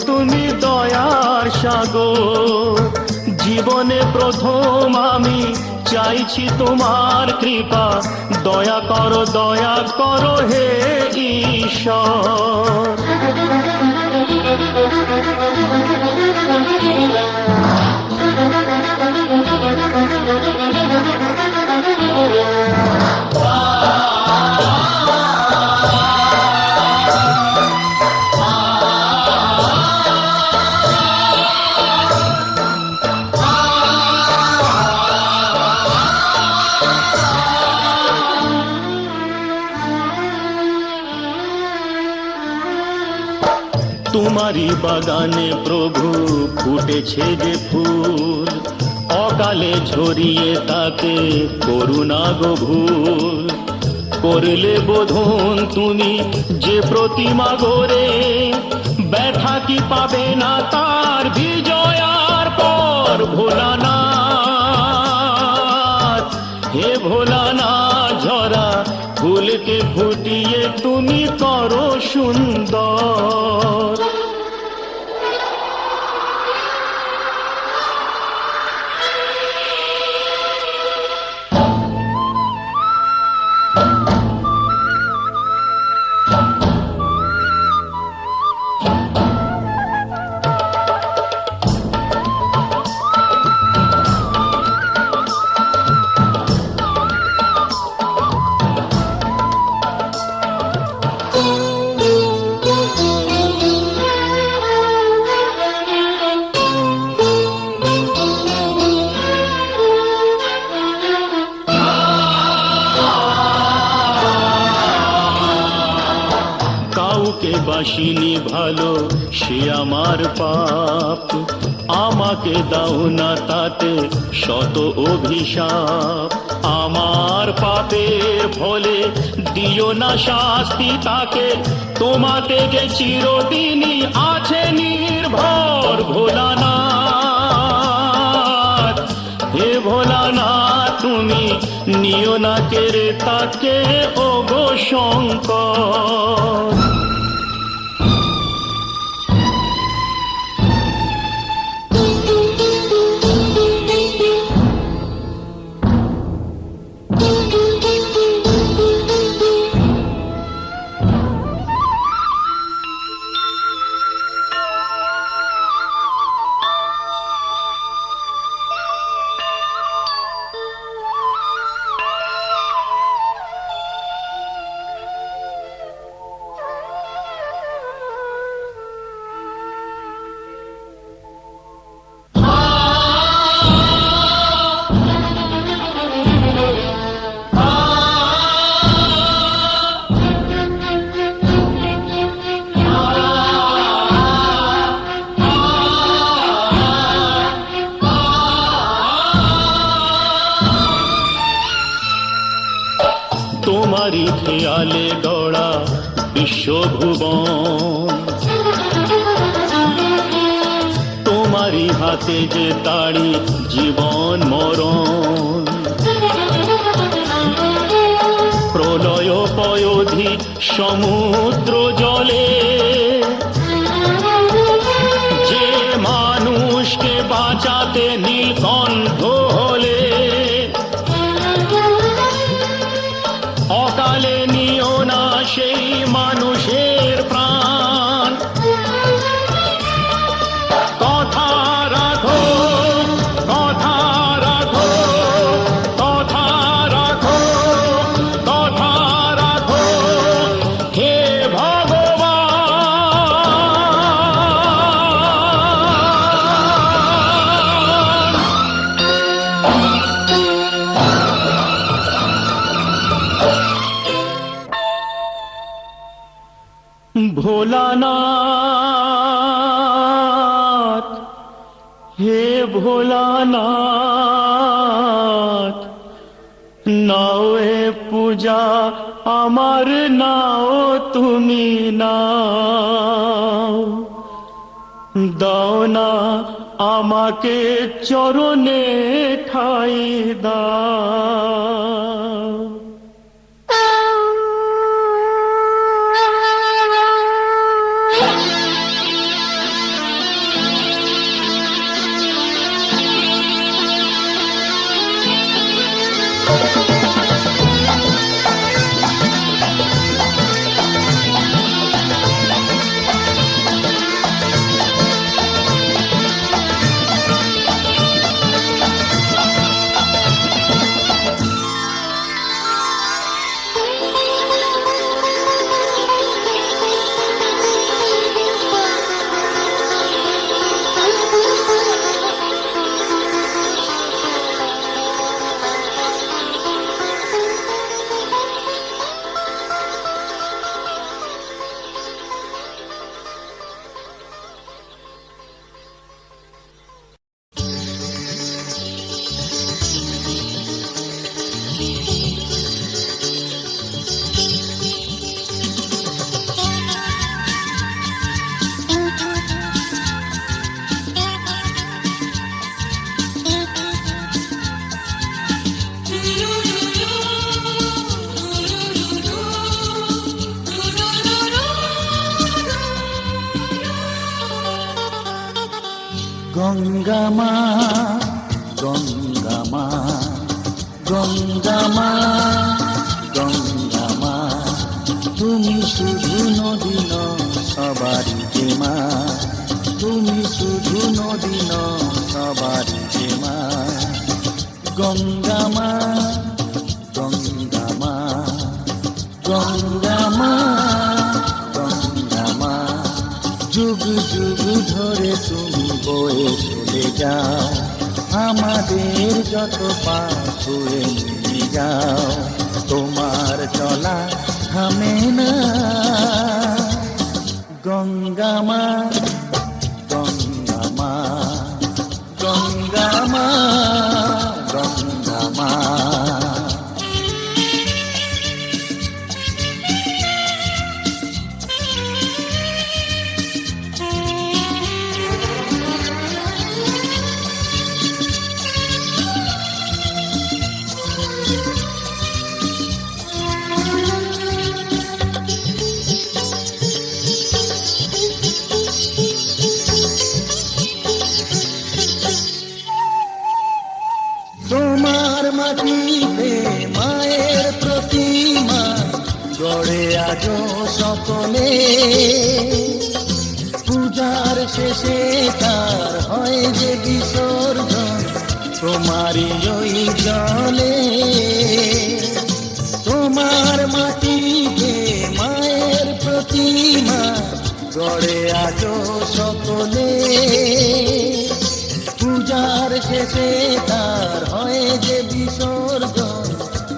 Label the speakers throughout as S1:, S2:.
S1: তুমি দয়ার সাগর। জীবনে প্রথম আমি চাইছি তোমার কৃপা, দয়া করো হে ঈশ্বর। তোমারি বাগানে প্রভু ফুটেছে যে ফুল, অকালে ঝরিয়ে তাতে করুণা গো ভুল। করলে বোধন তুমি যে প্রতিমা গড়ে, ব্যথা কি পাবে না তার বিজয়ার পর। ভোলানাথ হে ভোলানাথ, ঝরা ফুলকে ফুটিয়ে তুমি করো সুন্দর। কাউকে বাসিনি ভালো সে আমার পাপ, আমাকে দাও না তাতে শত অভিশাপ। আমার পাপের ফলে দিও না শাস্তি তাকে, তোমাতে যে চিরদিনই আছে নির্ভর। ভোলানাথ হে ভোলানাথ, তুমি নিও না কেড়ে তাকে ও গো শঙ্কর। তোমারি খেয়ালে গড়া বিশ্বভুবন, তোমারি হাতে যে তাড়ি জীবন মরণ। প্রলয় পয়োধি সমুদ্র জলে, যে মানুষকে বাঁচাতে নীলকণ্ঠ হলে, অকালে নিও না সেই মানুষের প্রাণ। কথা রাখো, কথা রাখো, কথা রাখো, কথা রাখো হে ভগবান। ভোলানাথ হে ভোলানাথ, নাও এ পূজা আমার, নাও তুমি নাও। দাও না আমাকে চরণে ঠাই দাও।
S2: গঙ্গা মা, গঙ্গা মা, গঙ্গা মা, গঙ্গা মা, তুমি শুধু নদী নও সবারই যে মা, তুমি শুধু নদী নও সবারই যে মা। গঙ্গা মা, গঙ্গা মা, গঙ্গা মা, গঙ্গা মা, যুগ যুগ ধরে তুমি বয়ে চলে যাও, আমাদের যত পাপ ধুয়ে নিয়ে যাও, তোমার চলা থামে না। গঙ্গা মা, গঙ্গা মা, গঙ্গা মা, গঙ্গা মা। তোমার মাটিতে মায়ের প্রতিমা গড়ে আজো সকলে, পূজার শেষে তার হয় যে বিসর্জন তোমারই ওই জলে। তোমার মাটিতে মায়ের প্রতিমা গড়ে আজো সকলে, পূজার শেষে তার হয় যে বিসর্জন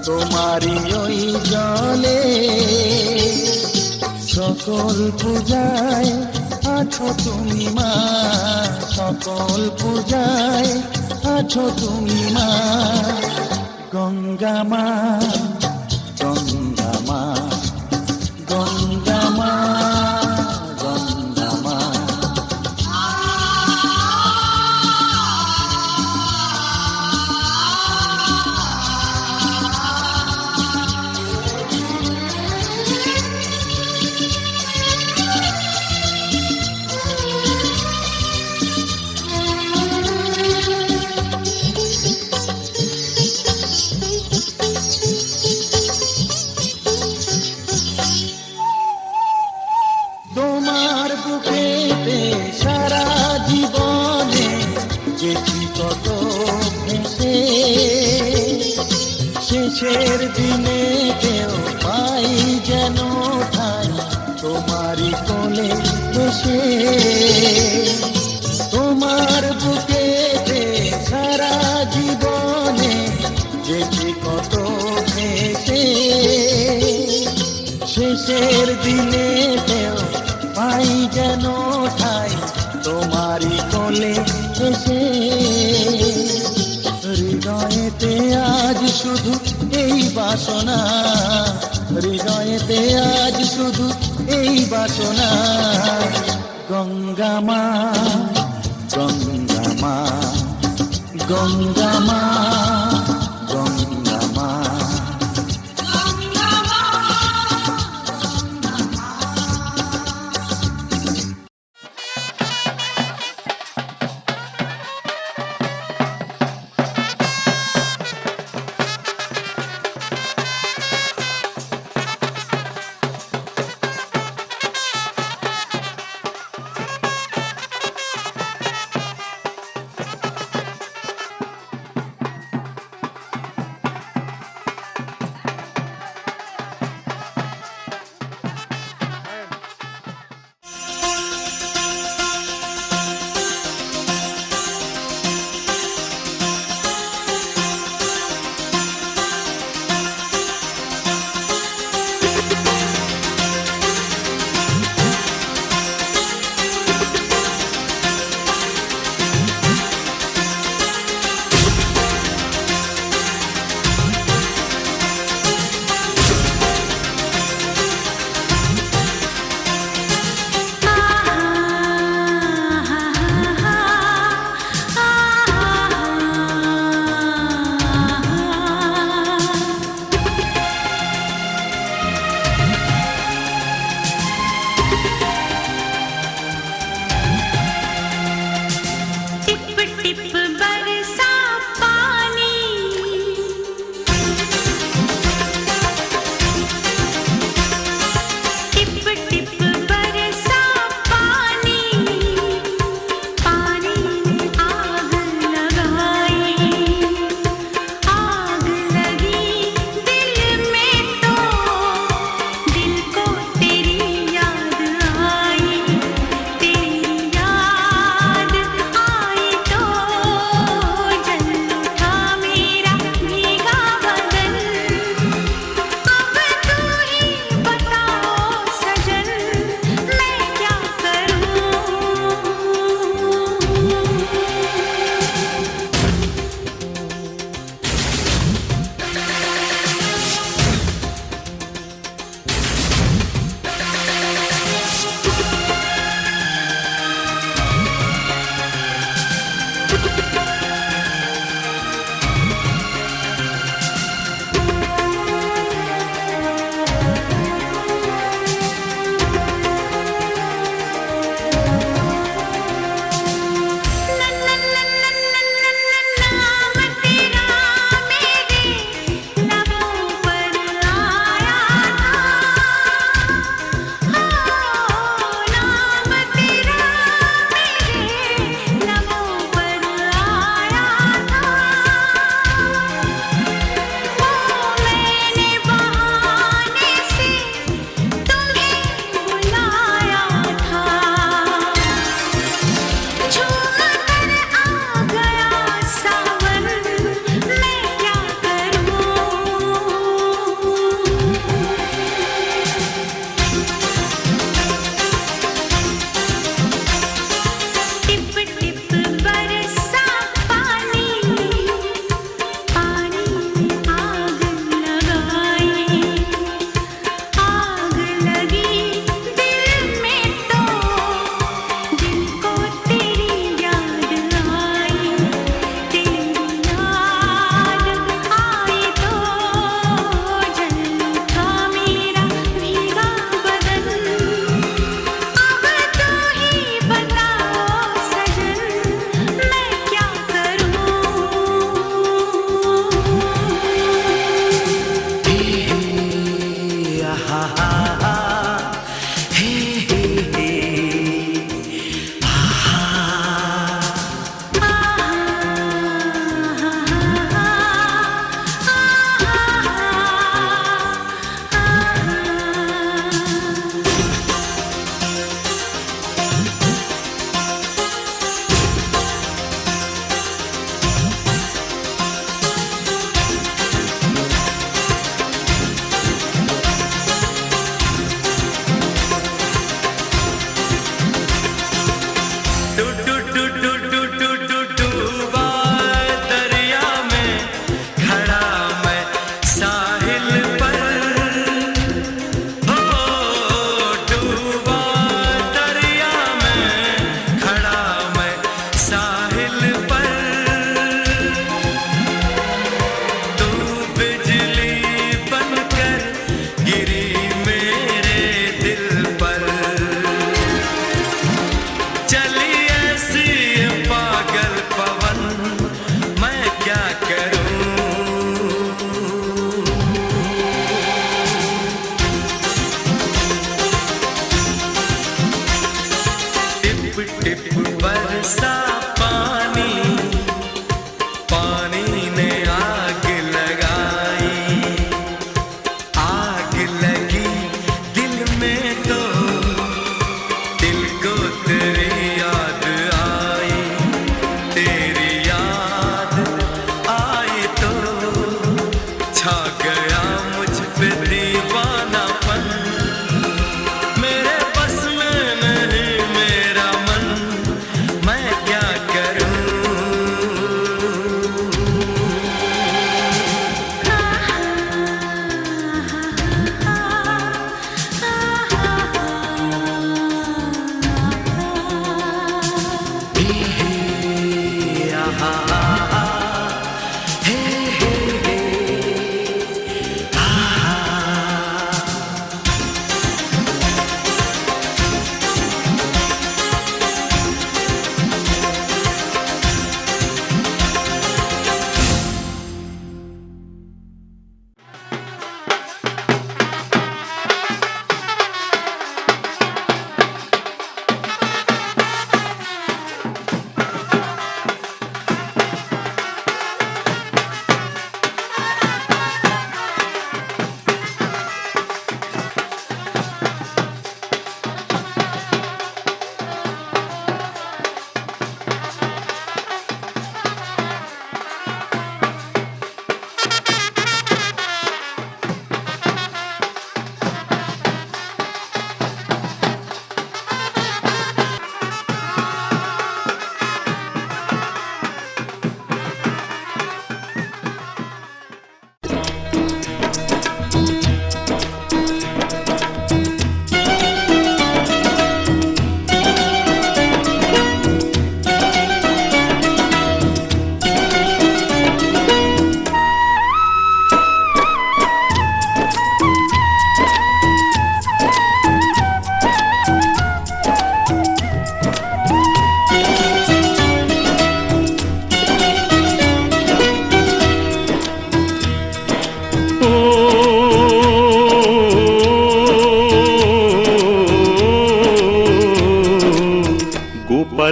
S2: তোমারই ওই জলে। সকল পূজায় আছো তুমি মা, সকল পূজায় আছো তুমি মা। গঙ্গা মা, গঙ্গা মা, গঙ্গা মা, গঙ্গা মা। তোমার বুকেতে সারা জীবনে যেছি কত ভেসে, শেষের দিনে কেউ পাই যেন ঠাই তোমারই কোলে বসে। তোমার বুকেতে সারা জীবনে যেছি কত ভেসে, শেষের দিনে কেউ পাই যেন ঠাই তোমারই কোলে এসে। হৃদয়েতে আজ শুধু এই বাসনা, হৃদয়েতে আজ শুধু এই বাসনা। গঙ্গা মা, গঙ্গা মা, গঙ্গা মা, গঙ্গা মা।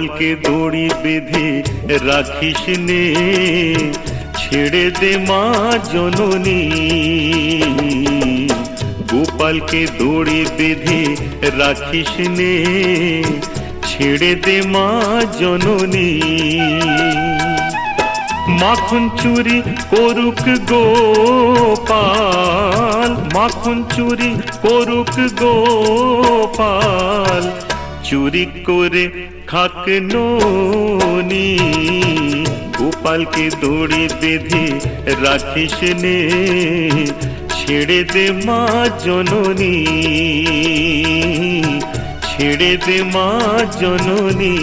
S1: গোপালকে দড়ি বেঁধে রাখিস নে, ছেড়ে দে মা জননী। গোপালকে দড়ি বেঁধে রাখিস নে, ছেড়ে দে মা জননী। মাখন চুরি করুক গোপাল, মাখন চুরি করুক গোপাল, চুরি করে খাক ননি। গোপালকে দড়ি বেঁধে রাখিস নে, ছেড়ে দে মা জননী, ছেড়ে দে মা জননী।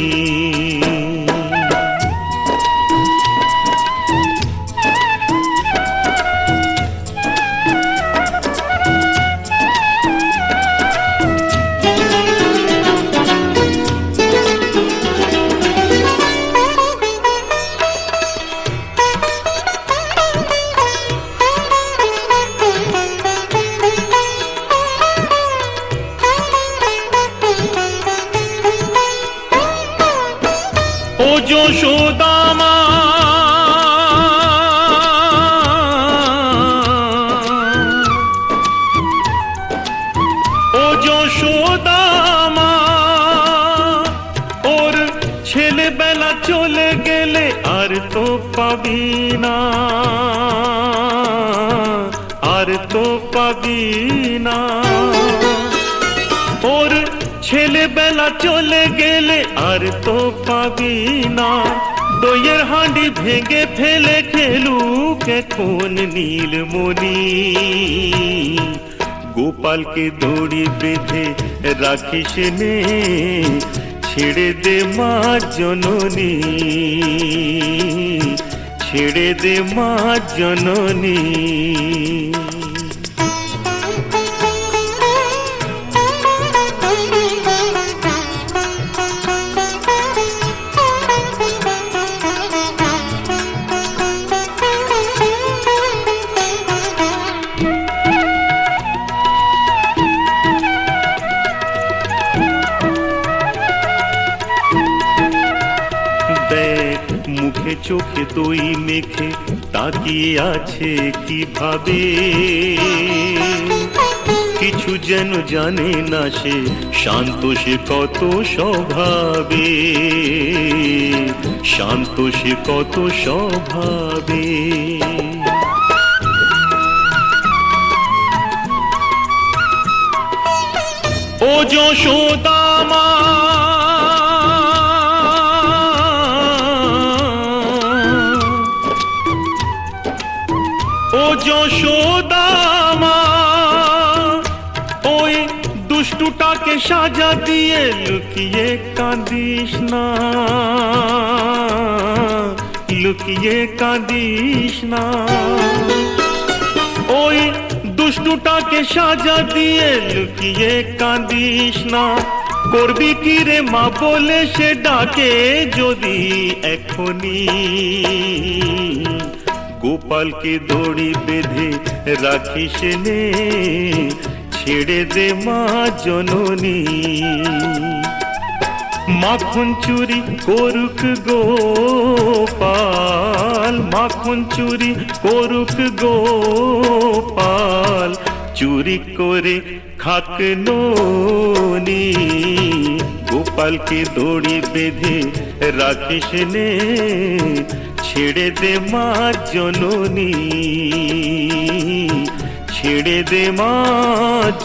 S1: ও যশোদা মা, ও যশোদা মা, ওর ছেলেবেলা চলে গেলে আর তো পাবি না, আর তো পাবি না। ওর ছেলেবেলা চলে গেলে আর তো পাবি না। দইয়ের হাঁড়ি ভেঙে ফেলে খেলুক এখন নীলমণি। গোপালকে দড়ি বেঁধে রাখিস নে, ছেড়ে দে মা জননী, ছেড়ে দে মা জননী। মুখে চোখে দই মেখে তাকিয়ে আছে কিভাবে, কিছু যেন জানে না সে, শান্ত সে কত স্বভাবে, শান্ত সে কত স্বভাবে। ও যশোদা মা, ও যশোদা মা, ওই দুষ্টুটাকে সাজা দিয়ে লুকিয়ে কাঁদিস না, লুকিয়ে কাঁদিস না। ওই দুষ্টুটাকে সাজা দিয়ে লুকিয়ে কাঁদিস না। করবি কি রে মা বলে সে ডাকে যদি এখনি। গোপালকে দড়ি বেঁধে রাখিস নে, ছেড়ে দে মা জননী। মাখন চুরি করুক গোপাল, মাখন চুরি করুক গোপাল, চুরি করে খাক ননি। গোপালকে দড়ি বেঁধে রাখিস নে, ছেড়ে দে মা জননী, ছেড়ে দে মা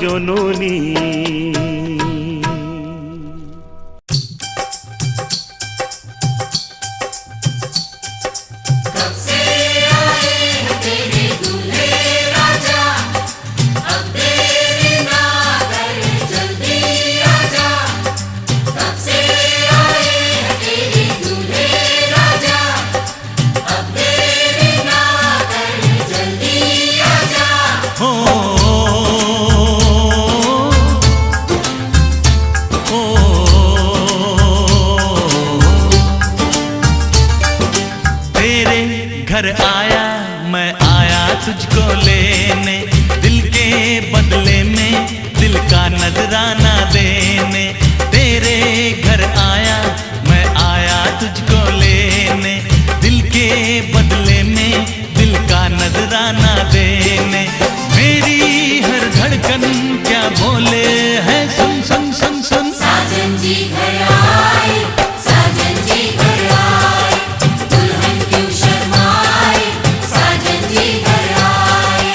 S1: জননী।
S3: घर आया मैं आया तुझको लेने, दिल के बदले में दिल का नजराना देने। तेरे घर आया मैं आया तुझको लेने, दिल के बदले में दिल का नजराना देने। मेरी हर धड़कन क्या बोले है, सुन सुन सुन सुन।
S4: साजन जी घर आए, साजन जी घर आए, दुल्हन क्यों शर्माए, साजन जी घर आए।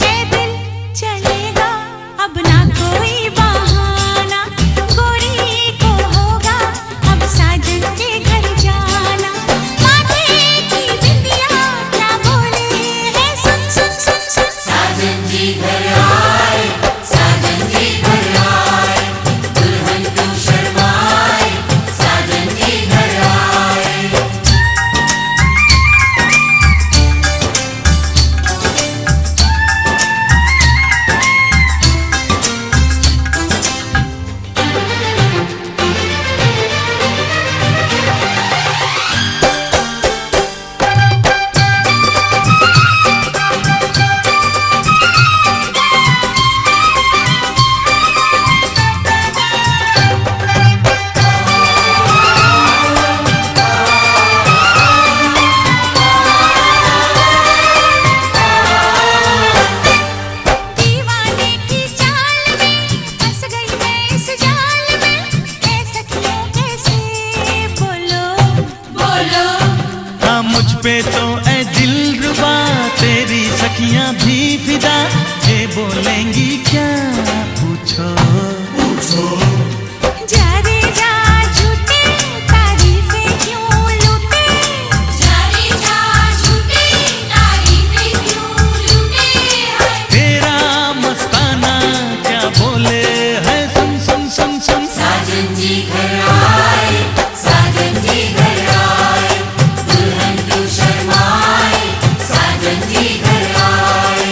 S5: ए दिल चलेगा अब ना कोई बहाना, गोरी को होगा अब साजन के घर जाना। माथे की बिंदिया क्या बोले है, सुन सुन सुन सुन।
S4: साजन जी घर आए, साजन जी घर आए, दुल्हन क्यों शर्माए, साजन जी घर आए।
S5: दीवाने की चाल में फंस गई मैं इस जाल में, ए सखियों कैसे बोलो
S4: बोलो
S3: हाँ मुझ पे तो ऐ दिलरुबा तेरी सखियां भी फिदा, ये बोलेंगी क्या पूछो।
S5: जा रे जा झूठे तारीफें क्यों लूटे,
S4: जा रे जा झूठी तारीफें क्यों लूटे है।
S3: तेरा मस्ताना क्या बोले है, सुन सुन सुन सुन।
S4: साजन जी घर आए, साजन जी घर आए, दुल्हन क्यों शर्माए, साजन जी घर आए।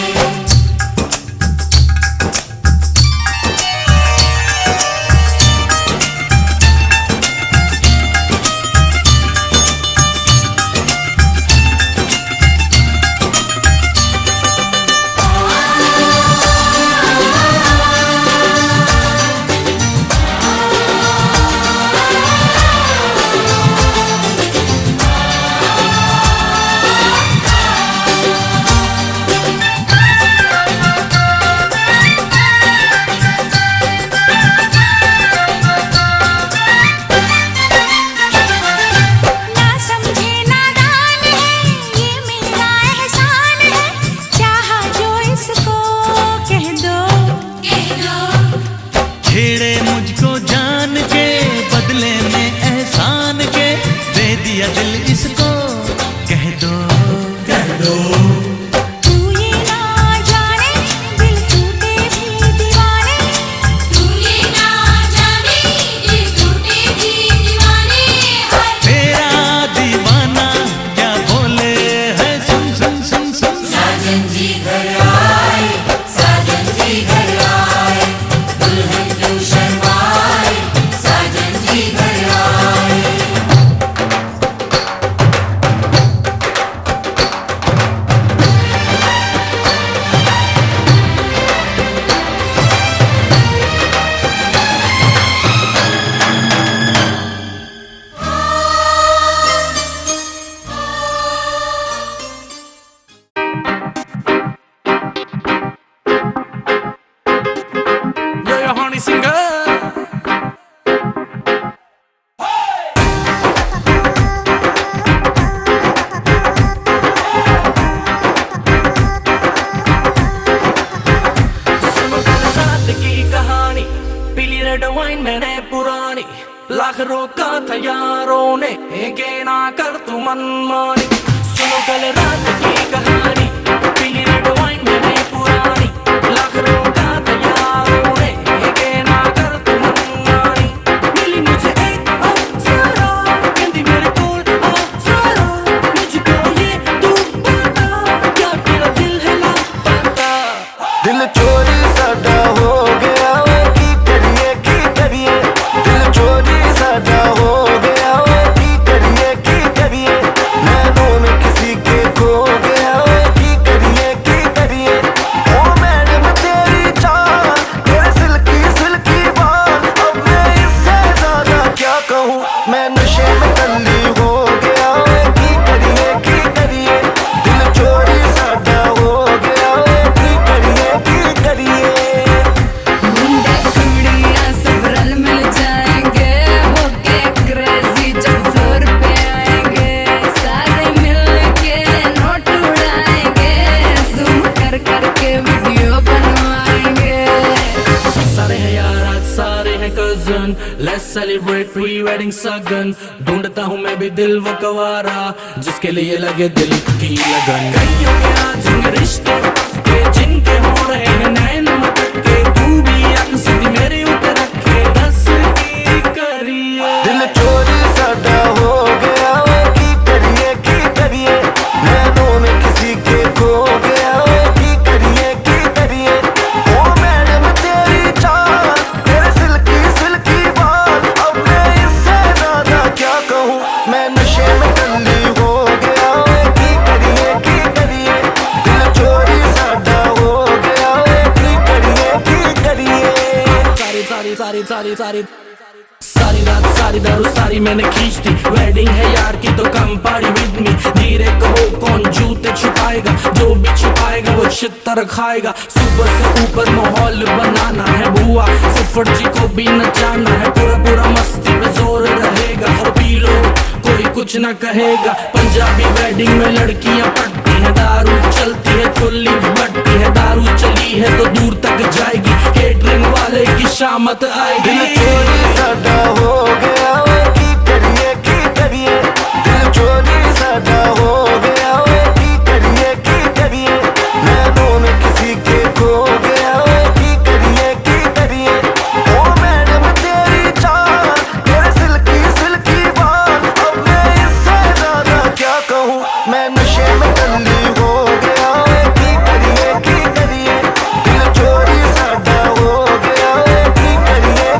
S5: ना समझे नादान है ये मेरा एहसान है, चाहा जो इसको कह दो।
S4: कह दो
S3: छेड़े मुझको जान के बदले में एहसान के, दे दिया दिल इसको कह दो।
S5: तू ये ना जाने दिल टूटे भी दीवाने,
S4: तू ये ना जाने दिल टूटे भी दीवाने है।
S3: तेरा दीवाना क्या बोले है, सुन सुन सुन सुन।
S4: साजन जी घर आए, साजन जी घर आए, दुल्हन क्यों शर्माए, साजन जी घर आए।
S6: Yo, yo, honey singer. सुनो कल रात की कहानी, पीली रेड वाइन मैंने पुरानी, लाख रोका था यारों ने, के ना कर तू मनमानी। सुनो कल रात की कहानी, पीली रेड वाइन मैंने पुरानी, लाख रोका था यारों ने, के ना कर तू मनमानी। मिली मुझे एक अप्सरा, कहती मेरे कोल आ सारा, मुझको ये तू बता, क्या तेरा दिल है लापता।
S2: दिल चोरी साडा हो गया वे की करिए, दिल चोरी साडा हो गया वे की करिए, नैनों में किसी के खो गया वे की करिए,
S6: cousin, let's celebrate pre wedding सगन। ढूंढता हूँ मैं भी दिल वो गवारा जिसके लिए लगे दिल की लगन। कईयों के आज होंगे रिश्ते पक्के, जिनके हो रहे हैं नैन मटके। तू भी आंख सीधी मेरे ऊपर रखे, दस की करिए।
S2: दिल चोरी साडा हो गया वे, की करिए नैनों में किसी के खो गया वे, की करिए। ओ मैडम तेरी चाल, तेरे सिल्की बाल, अब मैं इससे ज्यादा क्या कहूँ, मैं नशे में टल्ली हो गया वे, की करिए। दिल चोरी साडा हो गया वे, की करिए।
S6: सारी रात सारी दारू सारी मैंने खींच दी। वेडिंग है यार की तो कम पार्टी विद मी। धीरे कहो कौन जूते छुपाएगा, जो भी छुपाएगा वो छितर खाएगा। सुबह से ऊपर माहौल बनाना है बुआ, फुफड़ जी को भी नचाना है। पूरा मस्ती में जोर रहेगा, और पी लो कोई कुछ ना कहेगा। पंजाबी वेडिंग में लड़कियां पटती है, दारू चलती है खुली बटती है। दारू चली है तो दूर तक जाएगी, केटरिंग वाले की शामत आएगी।
S2: दिल चोरी साडा हो गया वे, की करिए। दिल चोरी साडा हो गया वे, की करिए। नैनों में किसी के खो गया वे, की करिए। ओ मैडम तेरी चाल, तेरे सिल्की बाल, अब मैं इससे ज्यादा क्या कहूँ, मैं नशे में टल्ली हो गया वे, की करिए। दिल चोरी साडा हो गया वे, की करिए।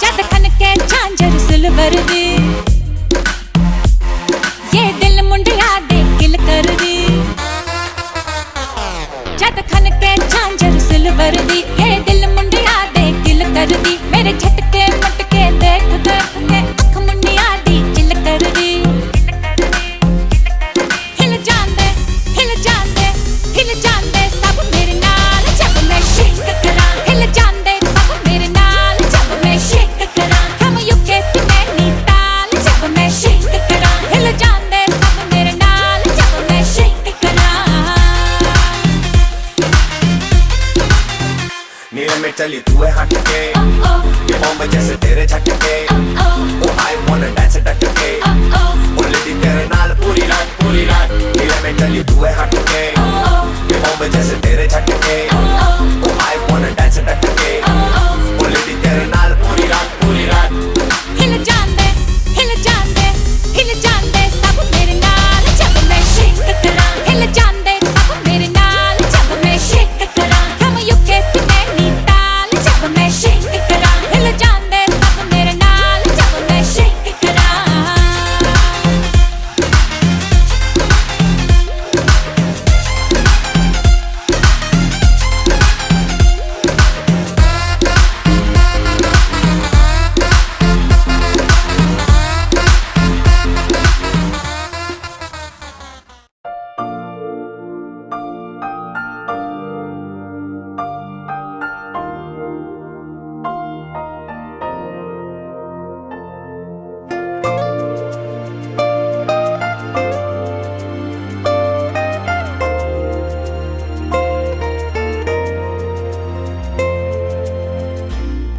S5: जद खन के झांझर सिल्वर दी, ये दिल मुंडिया दे किल कर दी। जद खन के झांझर सिल्वर दी, ये दिल मुंडिया दे किल कर दी। मेरे झटके मटके देख के अख मुंडिया दी चिल कर दी। हिल जांदे सब मेरे नाल जब मैं शेक करा। हिल जांदे सब मेरे नाल जब मैं शेक करा। From UK to नैनीताल जब मैं शेक करा। हिल जांदे सब मेरे नाल जब मैं शेक करा।
S2: नीले में चली तू है हट के, ये बॉम्ब जैसे तेरे झटके। ओ आई वांना डांस डट के, ओ लेडी तेरे नाल पूरी रात। नीले में चली तू है हट के, ये बॉम्ब जैसे तेरे झटके। ओ आई वांना डांस डट के, ओ लेडी तेरे नाल पूरी रात।
S5: हिल जांदे सब मेरे नाल जब मैं शेक करा। हिल जांदे सब मेरे नाल जब मैं शेक करा। From UK to नैनीताल जब मैं शेक करा। हिल जांदे सब मेरे नाल जब मैं शेक करा।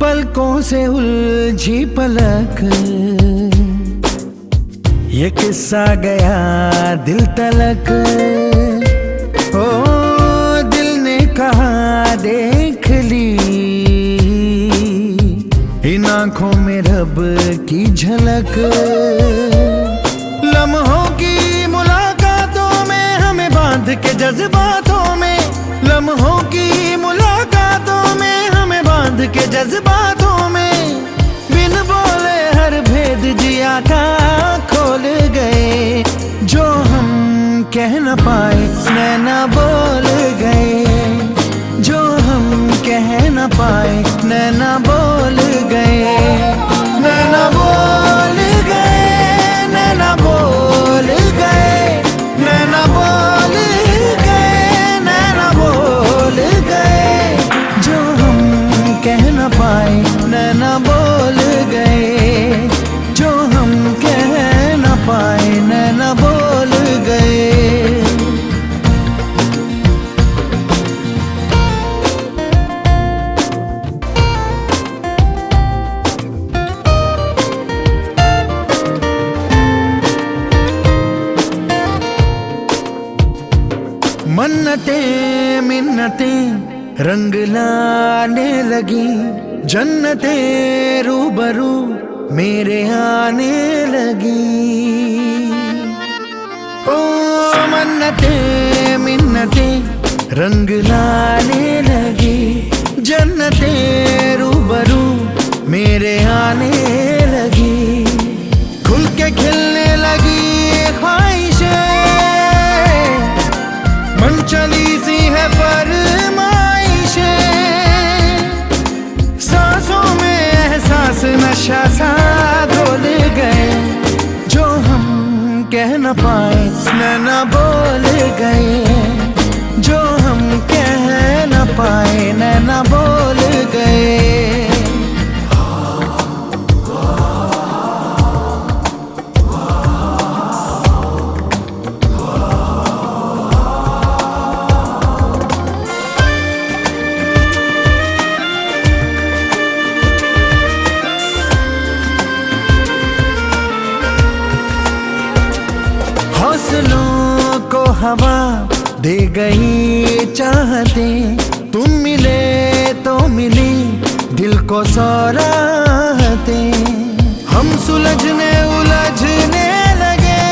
S7: पलकों से उलझी पलक, ये किस्सा गया दिल तलक। ओ दिल ने कहा देख ली, इन आंखों में रब की झलक। लम्हों की मुलाकातों में हमें बांध के जज्बातों में, लम्हों की मुलाकातों में हमें बांध के जज्बातों में। जिया का खोल गए। जो हम कह न पाए नैना बोल गए, जो हम कह न पाए नैना बोल गए। नैना बोल गए, नैना बोल गए, नैना बोल गए, नैना बोल गए। जो हम कह न पाए नैना बोल गए, जो हम कह न पाए नैना बोल गए। मन्नतें मिन्नतें रंग लाने लगी, जन्नतें रूबरू मेरे आने लगी। ओ मन्नतें मिन्नतें रंग लाने लगी, जन्नतें रूबरू मेरे आने लगी। खुल के खिलने लगी ख्वाहिशें, मन चली सी है फरमाइशें। सांसों में एहसास नशा सा घोल गए। जो हम कह न पाए नैना बोल गए, जो हम कह न पाए नैना बोल गए। हौसलों को हवा दे गई चाहते, तुम मिले तो मिली दिल को सौराहते। हम सुलझने उलझने लगे,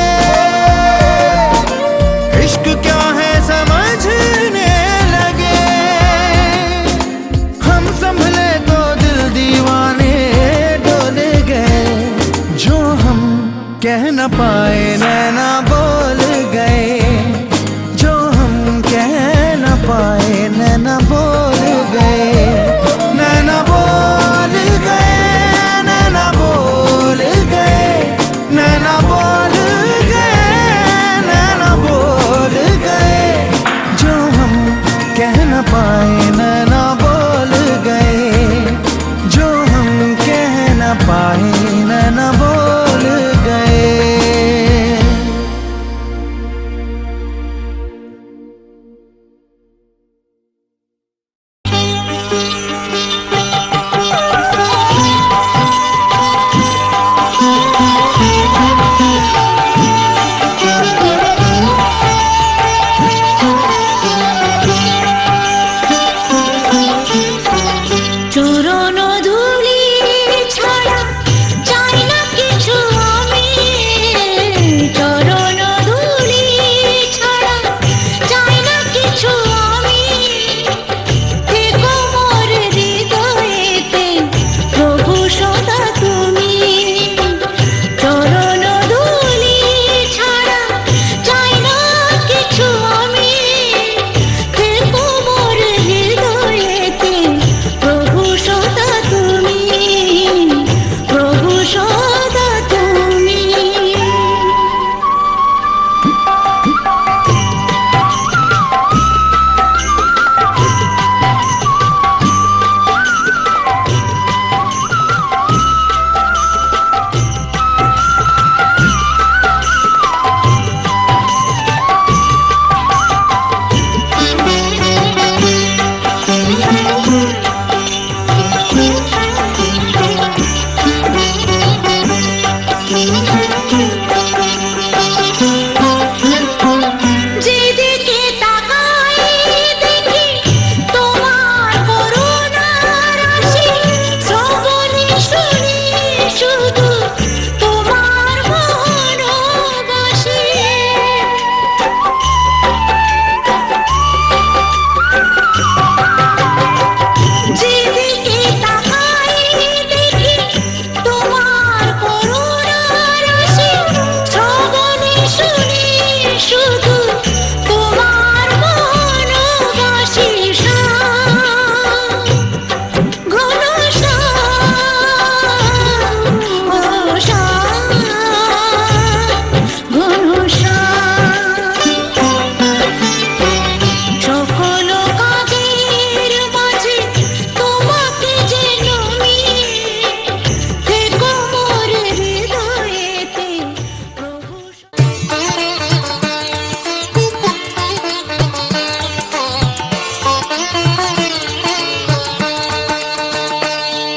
S7: इश्क क्या है समझने लगे। हम संभले तो दिल दीवाने डोले गए। जो हम कह न पाए नैना बोल गए, जो हम कह न पाए नैना बोल गए। नैना बोल गए, नैना बोल गए, नैना बोल गए, नैना बोल गए। जो हम कह न पाए नैना बोल गए, जो हम कह न पाए नैना बोल गए।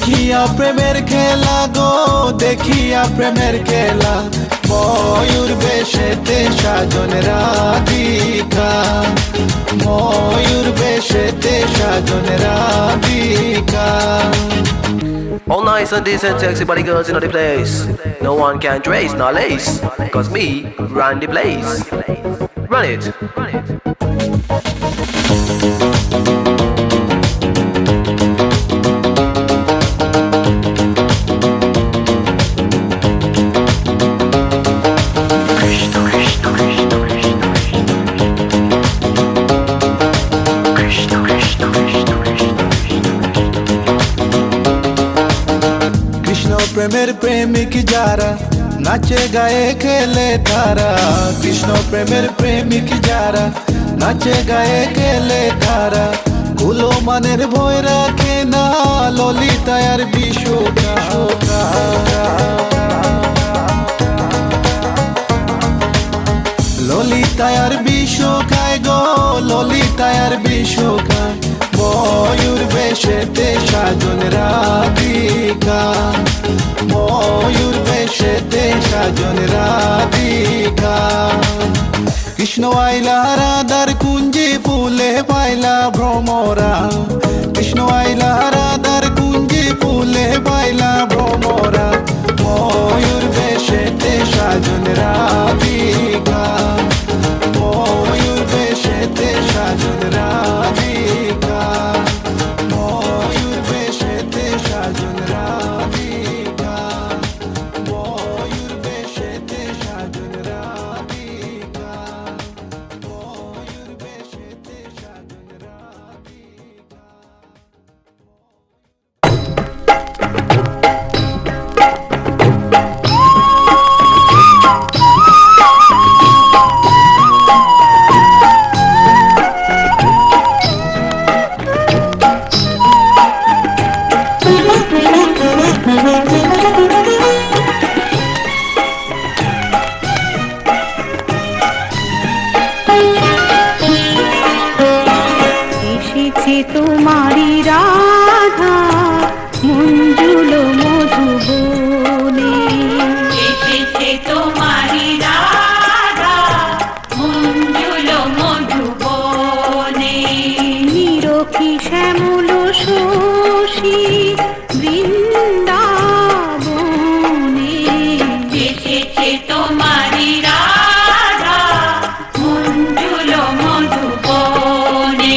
S7: দেখিয়া প্রেমের খেলা গো দেখিয়া প্রেমের খেলা ময়ূর বেশেতে সাজন রাধিকা ময়ূর বেশেতে সাজন Radhika.
S8: All nice and decent sexy body girls in the place. No one can trace nor lace, cause me run the place. Run it.
S7: প্রেমের প্রেমিক যারা নাচে গায়ে খেলে তারা কৃষ্ণ প্রেমের প্রেমিক যারা নাচে গায়ে খেলে তারা কুলো মানের ভয় রাখে না ললিতা আর বিশোকা ললিতা আর বিশোকায় গো ললিতা আর বিশোকায় ময়ূর বেশেতে সাজন রাধিকা ময়ূর বেশেতে সাজন রাধিকা. কৃষ্ণ আইলা রাধার কুঞ্জে ফুলে পাইলা ভ্রমরা কৃষ্ণ আইলা রাধার কুঞ্জে ফুলে পাইলা ভ্রমরা ময়ূর বেশেতে সাজন রাধিকা ময়ূর বেশেতে সাজন রাধিকা ময়ূর বেশেতে সাজন রাধিকা ময়ূর বেশেতে সাজন রাধিকা ময়ূর বেশেতে সাজন রাধিকা.
S5: এসেছে তোমারি রাধা মঞ্জুল মধুবনে এসেছে তোমারি রাধা মঞ্জুল মধুবনে নিরখি শ্যামল শশী বৃন্দাবনে এসেছে তোমারি রাধা মঞ্জুল মধুবনে.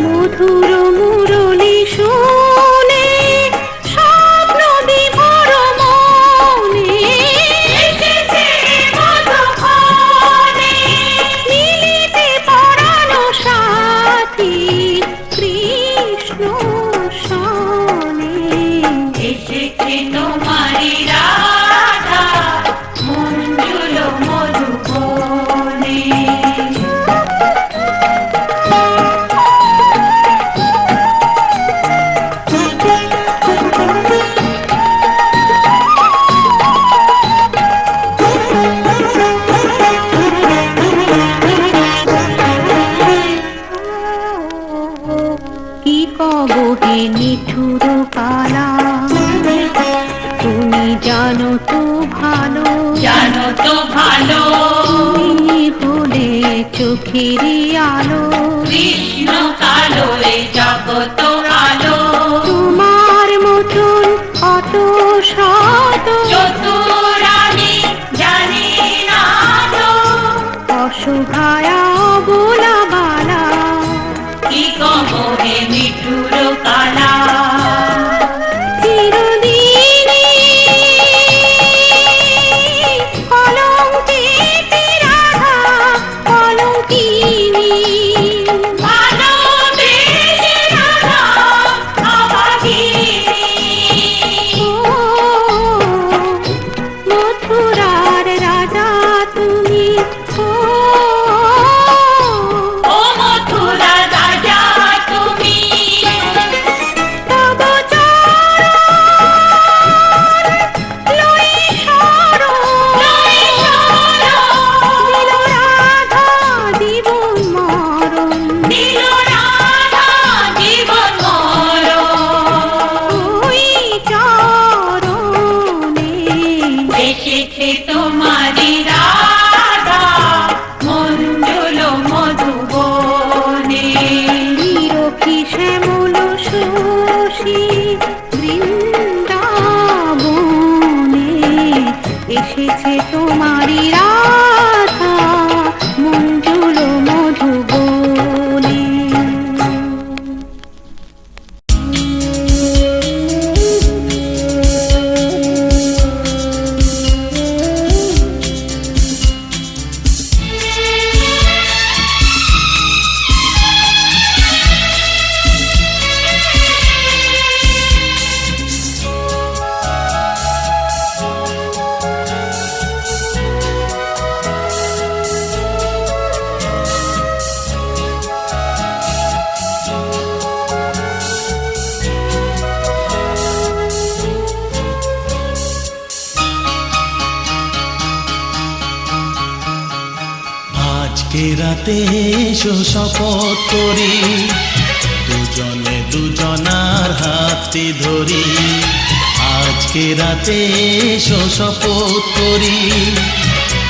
S5: মধুর মুরলী শুনে স্বপ্ন বিভোর মনে এসেছে মধুবনে মিলিতে পরাণ সাথী কৃষ্ণ সনে এসেছে তোমারি রাধা মঞ্জুল মধুবনে. কি কবহে নিঠুর কালা তুমি জানো তো ভালো তুমি হলে চোখেরই আলো কৃষ্ণ কালো এ জগত আলো তোমার মতন অত শত চতুরানি জানি না তো অসহায়া বোলা বালা কি কবহে নিঠুর কালা চিরদিনই কলঙ্কিতে রাধা কলঙ্কিনী ভালোবেসে রাধা অভাগিনী.
S3: আজকে রাতে এসো শপথ করি দুজনে দুজনার হাতে ধরি আজকে রাতে এসো শপথ করি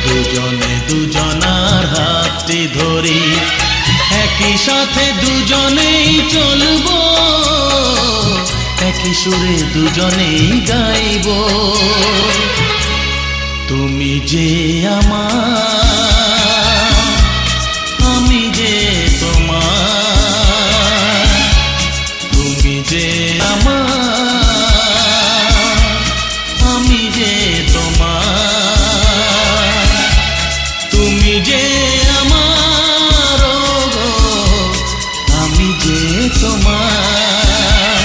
S3: দুজনে দুজনার হাতে ধরি একই সাথে দুজনেই চলবো একই সুরে দুজনেই গাইবো তুমি যে আমার আমি যে তোমার তুমি যে আমার আমি যে তোমার তুমি যে আমার গো আমি যে তোমার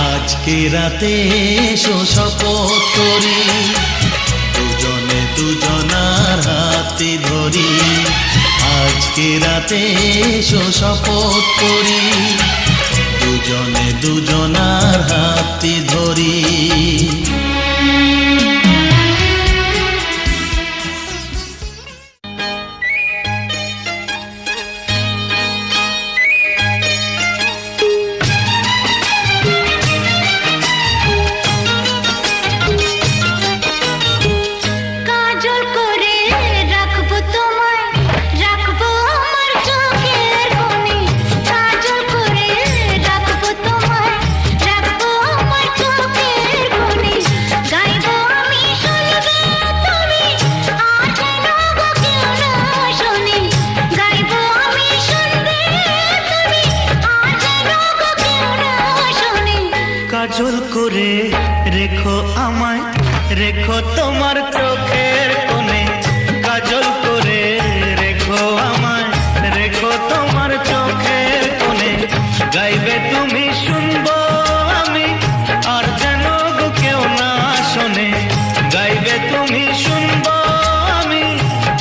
S3: আজকে রাতে এসো শপথ করি দুজনে দুজনার হাতে ধরি আজকে রাতে এসো শপথ করি দুজনে দুজনার হাতে ধরি
S5: কাজল করে রাখবো তোমায় রাখবো আমার চোখের কোণে কাজল করে রাখবো তোমায় রাখবো আমার চোখের কোণে গাইবো আমি শুনবে তুমি আর যেন গো কেউ না শোনে গাইবো আমি শুনবে তুমি আর যেন গো কেউ না শোনে
S1: কাজল করে রেখো আমায় রেখো তোমার চোখের কোণে কাজল করে রেখো আমায় রেখো তোমার চোখের কোণে গাইবে তুমি শুনবো আমি আর যেন গো কেউ না শোনে গাইবে তুমি শুনবো আমি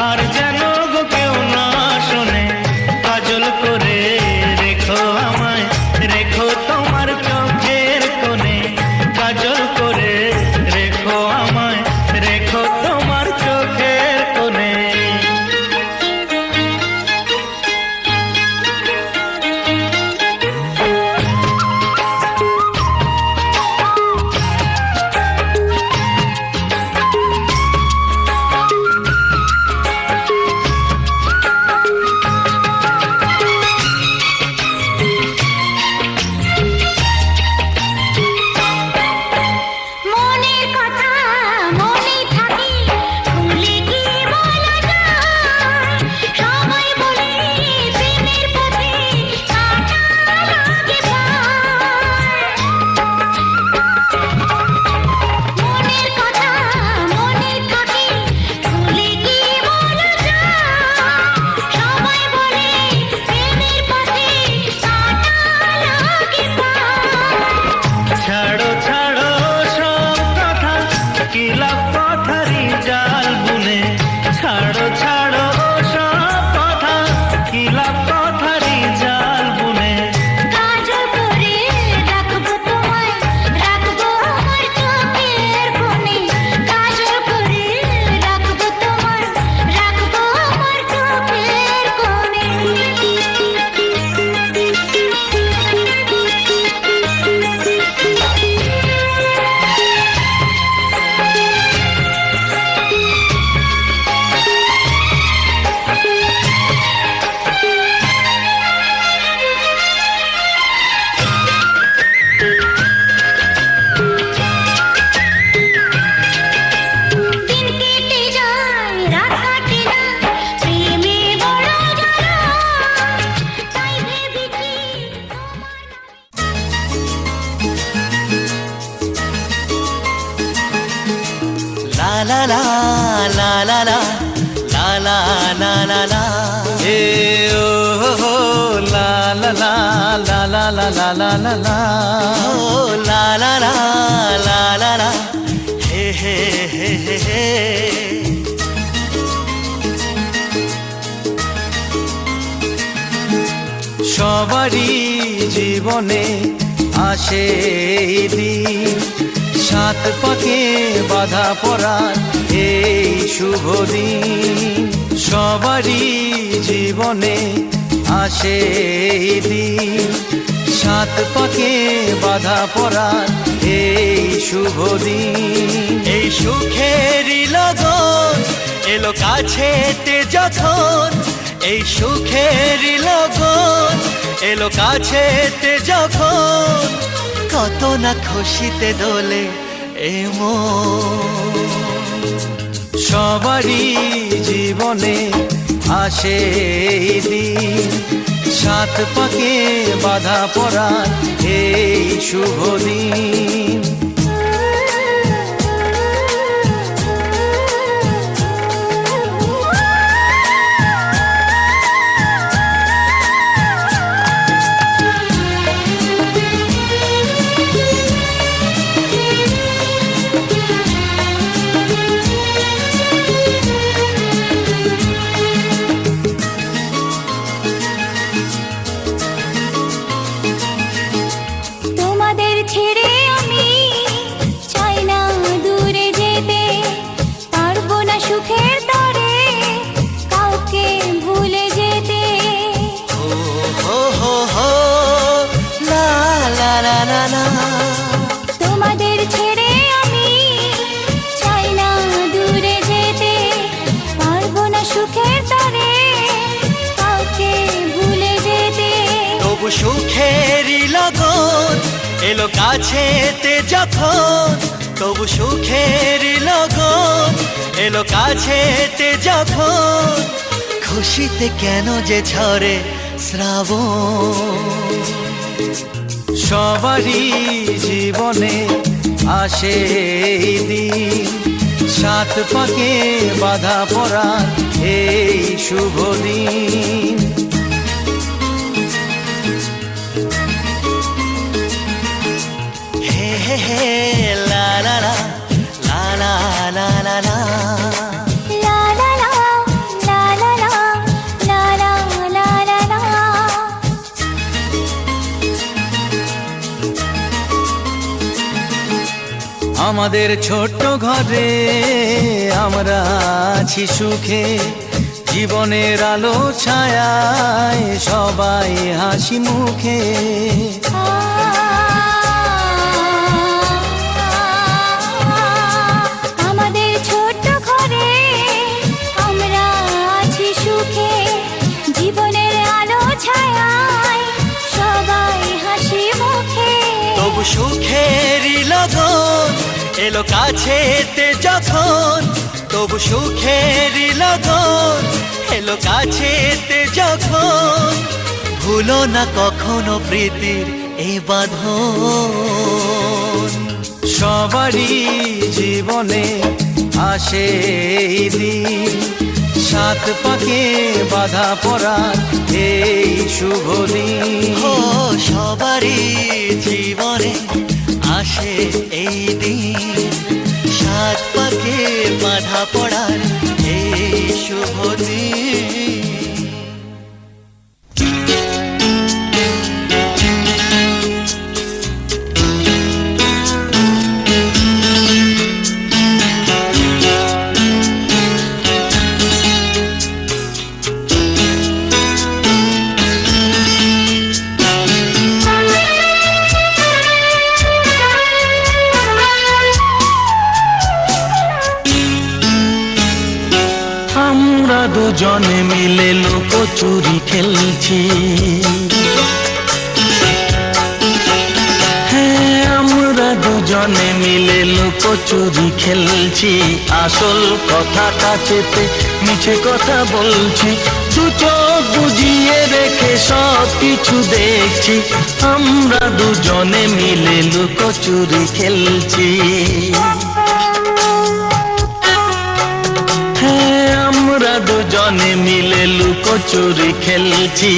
S1: আর যেন গো কেউ না শোনে কাজল করে রেখো আমায় রেখো তোমার চোখের কোণে কাজল করে রেখো আমায় রেখো তোমার চোখের কোণে
S5: মনের কথা মনে থাকি ভুলে কি বলা যায় সবাই বলে প্রেমের পথে কাটা লাগে পায় মনের কথা মনে থাকি ভুলে কি বলা যায় সবাই বলে প্রেমের পথে কাটা লাগে পায়
S1: ছাড়ো ছাড়ো সব কথা কি লাভ কথারই জাল বুনে ছাড়ো ছাড়ো সব কথা কি লাভ কথারই জাল বুনে
S5: কাজল করে রাখবো তোমায় রাখবো আমার চোখের কোণে কাজল করে রাখবো তোমায় রাখবো আমার চোখের কোণে দিন কেটে যায় রাত কাটে না প্রেমে বড় জ্বালা তাই ভেবেছি
S8: La la la la la la la la la la la
S7: ए ओ हो ला ला ला ला ला ला ला ला ला ला
S8: oh la la la la la la hey hey hey hey hey
S7: সবারই জীবনে আসে এই দিন সাত পাকে বাধা পড়ার এই শুভ দিন সবারই জীবনে আসে এই দিন, সাত পাকে বাধা পড়ার এই শুভ দিন। এই সুখেরই লগন এলো কাছেতে যখন, এই সুখেরই লগন এলো কাছেতে যখন, কত না খুশিতে দোলে এ মন। সবারই জীবনে আসে এই দিন, সাত পাকে বাধা পড়ার এই শুভ দিন।
S5: তোমাদের ছেড়ে আমি চাই না দূরে যেতে, পারবো না সুখের তরে কাউকে ভুলে যেতে।
S7: হো হো হো লা লা লা লা লা।
S5: তোমাদের ছেড়ে আমি চাই না দূরে যেতে, পারবো না সুখের তরে কাউকে ভুলে যেতে।
S7: তবু সুখেরই লগন এলো কাছেতে যখন, তবু সুখেরই লগন এলো কাছেতে যখন, খুশিতে কেন যে ঝরে শ্রাবণ। সবারই জীবনে আসে এই দিন, সাত পাকে বাধা পড়ার এই শুভ দিন। হে হে হে লা লা লা লা লা লা লা লা।
S5: লা লা লা লা লা লা লা লা লা লা লা।
S7: আমাদের ছোট্ট ঘরে আমরা আছি সুখে, জীবনের আলো ছায়ায় সবাই হাসি মুখে।
S5: আমাদের ছোট্ট ঘরে আমরা আছি সুখে, জীবনের আলো ছায়ায় সবাই হাসি মুখে।
S7: তবু সুখেরই লগন এলো কাছেতে যখন, তবু সুখেরই লগন এলো কাছেতে যখন, ভুলো না কখনো প্রীতির এ বাঁধন। সবারই জীবনে আসে এই দিন, সাত পাকে বাধা পড়ার এই শুভ দিন। ও সবারই জীবনে আসে এই দিন, সাত পাকে বাধা পড়ার এই শুভ দিন। আমরা দুজনে মিলে লুকোচুরি খেলছি, হ্যাঁ আমরা দুজনে মিলে লুকোচুরি খেলছি। আসল কথাটা চেপে মিছে কথা বলছি, দু চোখ বুজিয়ে রেখে সব কিছু দেখছি। আমরা দুজনে মিলে লুকোচুরি খেলছি, আমরা দুজনে মিলে লুকোচুরি খেলছি।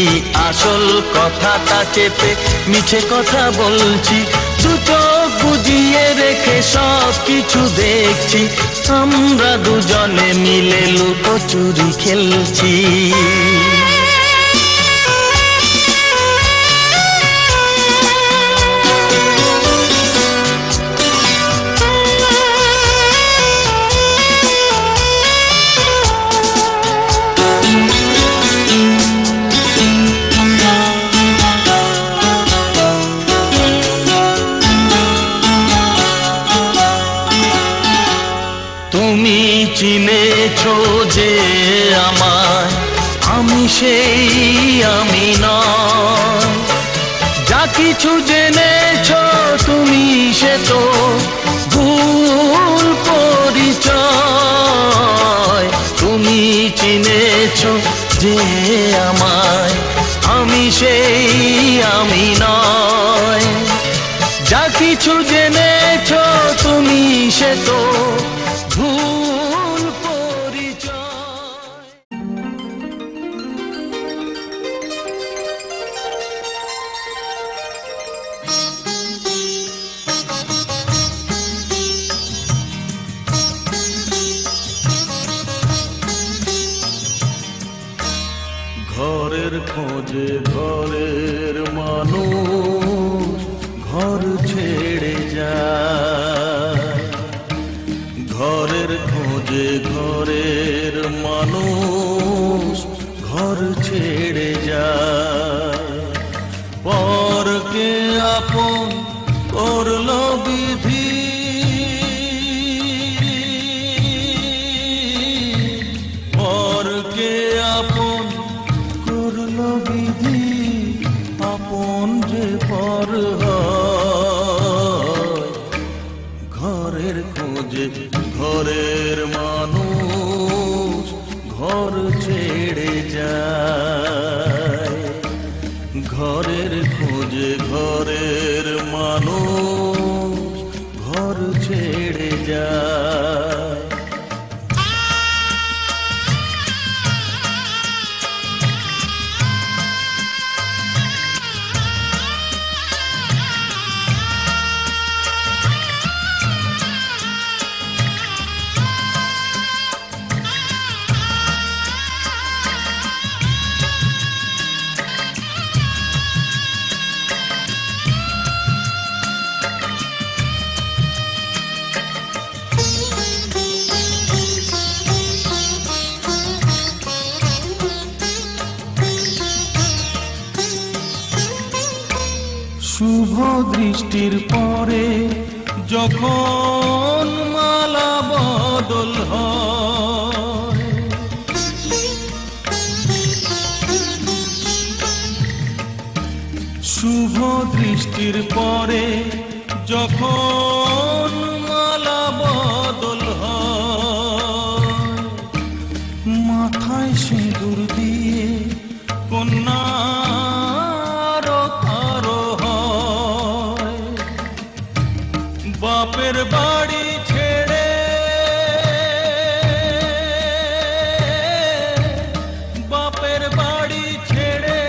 S7: আসল কথাটা চেপে মিছে কথা বলছি, দু চোখ বুজিয়ে রেখে সব কিছু দেখছি। আমরা দুজনে মিলে লুকোচুরি খেলছি।
S3: আমি সেই আমি নয়। যা কিছু জেনেছো তুমি সে তো ভুল পরিচয়। তুমি চিনেছো যে আমায়, আমি সেই আমি নয়। যা কিছু জেনেছো তুমি সে তো ভুল পরিচয়। ঘরের খোঁজে ঘরের মানুষ ঘর ছেড়ে যায়। ঘরের খোঁজে ঘরের মানুষ ঘর ছেড়ে যায়। পরকে আপন করলো বিধি, পরকে আপন করলো বিধি, আপন যে পর হয়। ঘরের খোঁজে ঘরের মানুষ ঘর ছেড়ে যায়। ঘরের খোঁজে ঘরের মানুষ ঘর ছেড়ে যায়। শুভ দৃষ্টির পরে যখন মালা বদল হয়, শুভ দৃষ্টির পরে যখন মালা বদল হয়, মাথায় সিঁদুর দিয়ে কন্যা বাপের বাড়ি ছেড়ে, বাপের বাড়ি ছেড়ে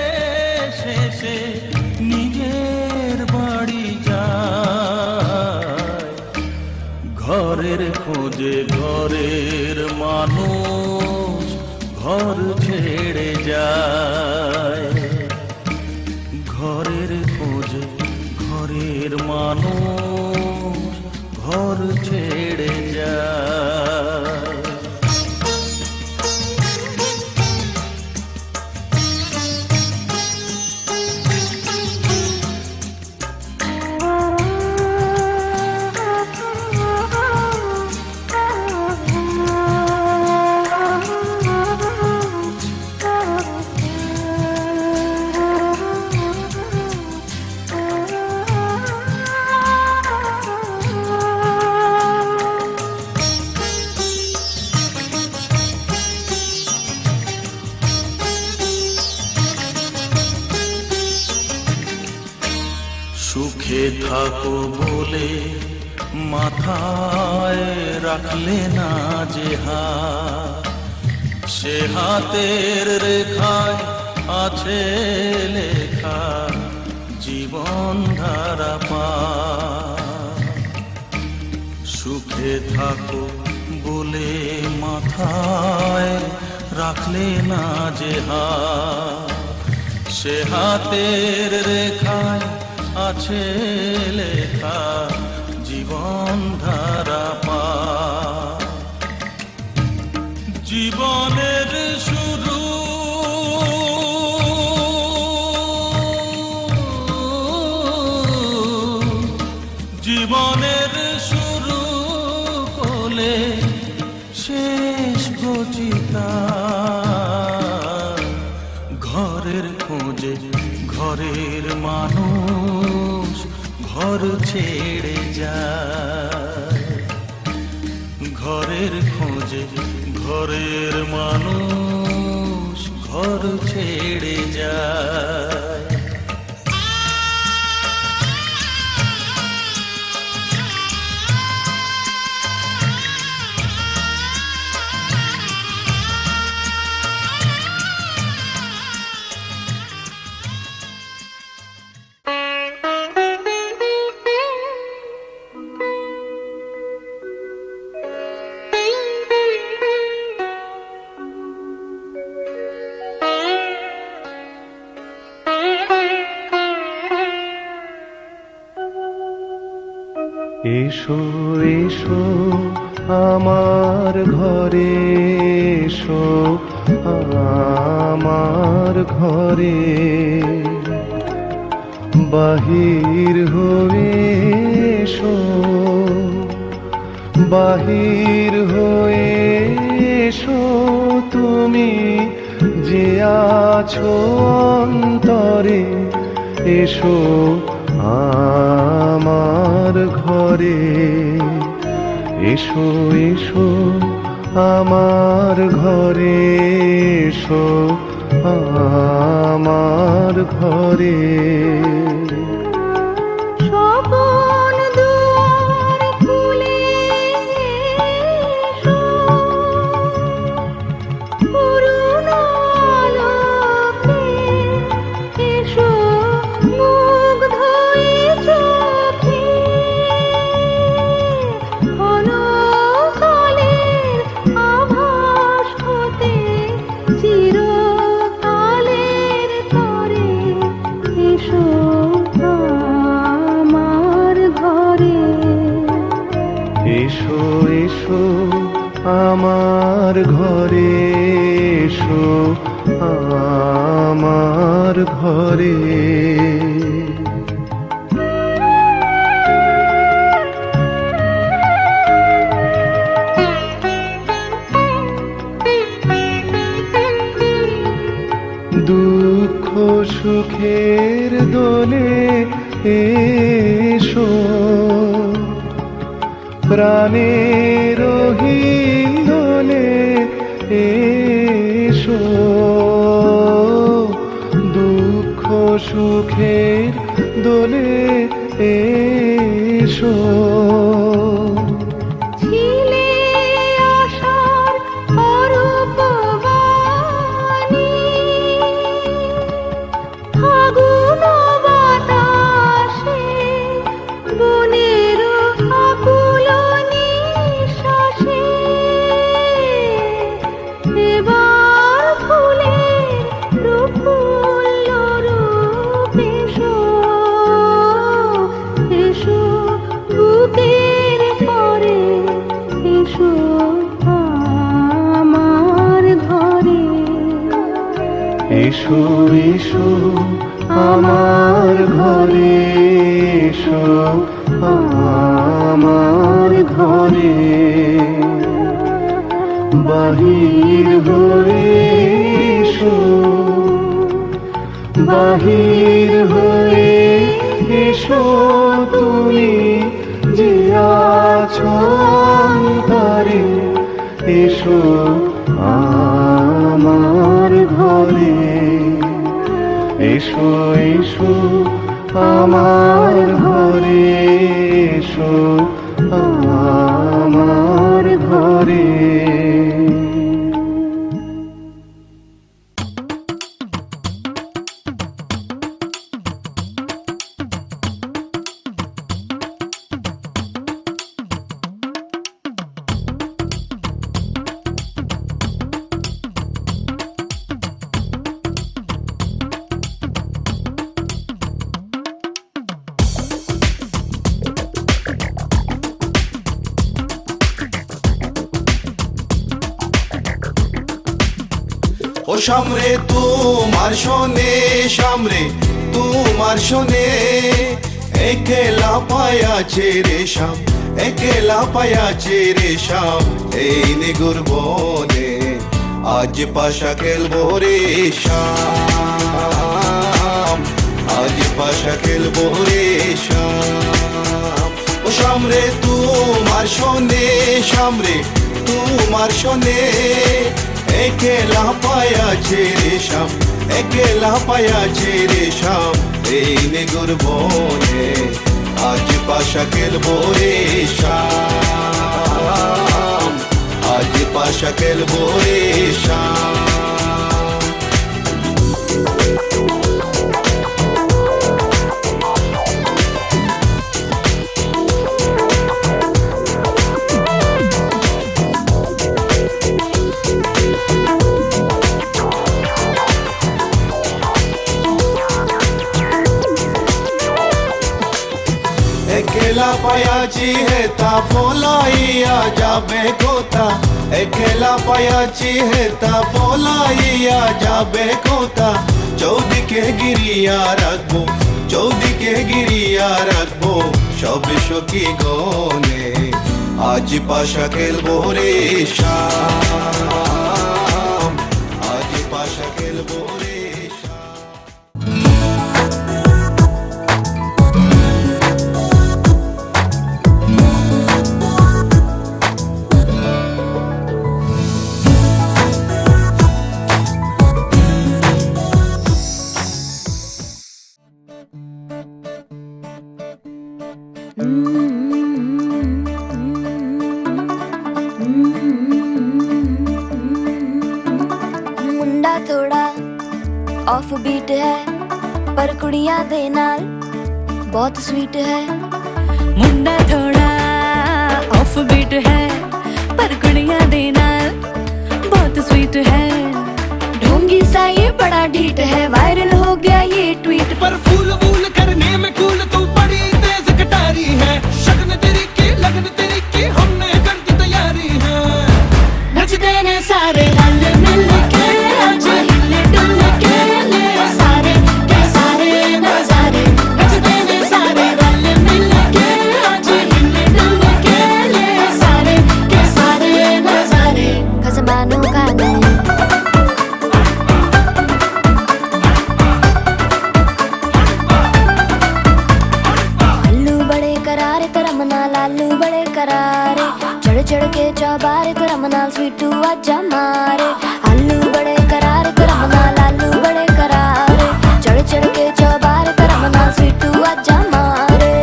S3: শেষে নিজের বাড়ি যায়। ঘরের খোঁজে ঘরের মানুষ ঘর ছেড়ে যায়। ঘরের খোঁজে ঘরের মানুষ ঘর ছেড়ে যায়। সুখে থাকো বলে মাথায় রাখলে না যে হাত, সে হাতের রেখায় আছে লেখা জীবন ধারা পা। সুখে থাকো বলে মাথায় রাখলে না যে হাত, সে হাতের রেখায় আছে লেখা জীবন ধারা পা। জীবনের শুরু জীবনের শুরু কোলে শেষ গচিতা। ঘরের খোঁজে ঘরের মানুষ ঘর ছেড়ে যায়, ঘরের খোঁজে ঘরের মানুষ ঘর ছেড়ে যায়।
S7: এসো এসো আমার ঘরে, এসো আমার ঘরে, বাহির হয়ে এসো, বাহির হয়ে এসো তুমি যে আছো অন্তরে, এসো আমার ঘরে, এসো এসো আমার ঘরে, এসো আমার ঘরে।
S5: স্বপন দুয়ার খুলে এসো, করুণ আলোকে এসো, মুগ্ধ এ চোখে ক্ষণকালের আভাস হতে চিরকালের তরে, এসো আমার ঘরে।
S7: এসো এসো আমার ঘরে, এসো আমার ঘরে। দুঃখ সুখের দোলে এসো, প্রাণের হিন্দোলে এসো, দুঃখ সুখের দোলে এসো।
S5: ছিলে আশার অরূপ বাণী, ফাগুন বাতাসে বনের আকুল নিঃশ্বাসে, এবার ফুলের প্রফুল্ল রূপ এসো, এসো বুকের পরে, এসো আমার ঘরে।
S7: এসো এসো আমার ঘরে, এসো আমার ঘরে, বাহির হয়ে এসো, বাহির হয়ে এসো তুমি যে আছো অন্তরে, এসো আমার ঘরে, এসো এসো আমার ঘরে, এসো আমার ঘরে।
S2: ও সামরে তোমার শোনে, সামরে তোমার শোনে, একলা পায়াছে রে শাম, একলা পায়াছে রে শাম, এই নিগুর বনে আজ পাশা খেলবো রে শাম। শাকিল বোরে শাম ও শাম রে তোমার শোনে শাম রে তোমার শোনে একেলা পায়াছে রে শাম একেলা পায়াছে রে শাম এই নেগুর বনে আজ পাশা খেলবো রে শাম আজ পাশা খেলবো রে শাম একেলা পায়াছি হেতা পলাইয়া যাবে কোথা একেলা পায়াছি হেতা পলাইয়া যাবে কোথা চৌদিকে গিরিয়া রাখবো চৌদিকে গিরিয়া রাখবো সব সখী গনে আজ পাশা খেলবো রে শাম আজ পাশা খেলবো রে
S9: मुंडा थोड़ा ऑफ बीट है पर कुड़ियां दे नाल बहुत स्वीट है
S5: मुंडा थोड़ा ऑफ बीट है पर कुड़ियां दे नाल बहुत स्वीट है
S9: ढोंगी सा ये बड़ा ढीठ है वायरल हो गया ये ट्वीट
S6: पर फूल वूल करने में कूल तू बड़ी तेज कटारी है शगन तेरी की लगन तेरी की हमने कर दी तैयारी है
S9: नचते ने सारे रल मिल के आज हिले डुल के ले सारे के सारे नजारे नचते ने सारे रल मिल के आज हिले डुल के ले सारे के सारे नजारे खसमानों का नहीं लालू बड़े करारे चढ़ चढ़ के चौबारे तेरा मनाल स्वीटू आजा मारे आलू बड़े करारे तेरा मनाल आलू बड़े करारे चढ़ चढ़ के चौबारे तेरा मनाल स्वीटू आजा मारे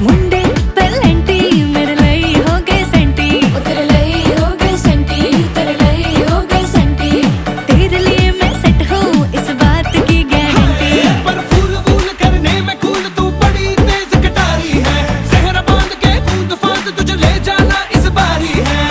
S5: मुंडे पेलेंटी मेरे लिए हो गए सेंटी
S9: तेरे लिए हो गए सेंटी तेरे लिए हो गए सेंटी
S5: तेरे लिए मैं सेट हूँ इस बात की गारंटी
S6: पर फूल वूल करने में कूल तू बड़ी तेज कटारी है सहरा बांध के कूद फांद तुझे ले जाना इस बारी है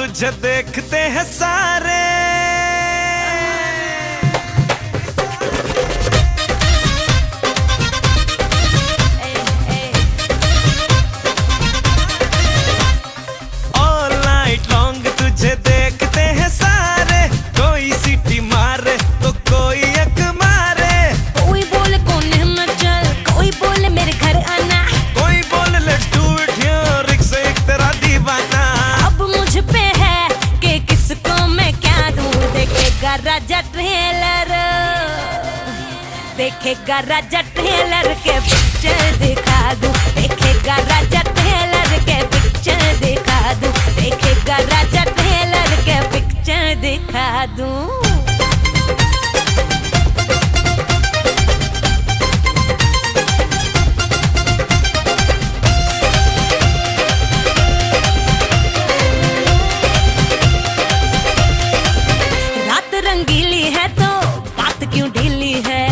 S7: तुझे देखते हैं सारे। ऑल नाइट लॉन्ग तुझे देखते हैं सारे, कोई सीटी मारे तो कोई एक मारे,
S5: कोई बोले कोने में चल, कोई बोले मेरे घर आना,
S7: कोई बोले लेट्स डू इट हियर, एक से एक तेरा दीवाना।
S5: अब मुझ पे है कि किसको मैं क्या दूं। देखेगा राजा ट्रेलर, देखेगा राजा ट्रेलर के पिक्चर दिखा दूं, देखेगा राजा ट्रेलर के पिक्चर दिखा दूं, देखेगा राजा ट्रेलर के पिक्चर दिखा दूं। रात रंगीली है तो बात क्यों ढीली है,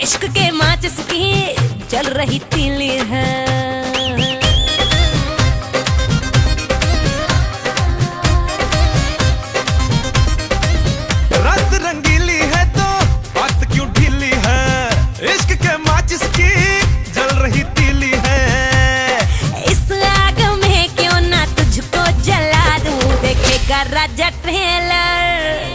S5: इश्क के माचिस की जल रही तीली है।
S7: रात रंगीली है तो बात क्यों ढीली है, इश्क के माचिस की जल रही तीली है।
S5: इस आग में क्यों ना तुझको जला दूं। देखेगा राजा ट्रेलर,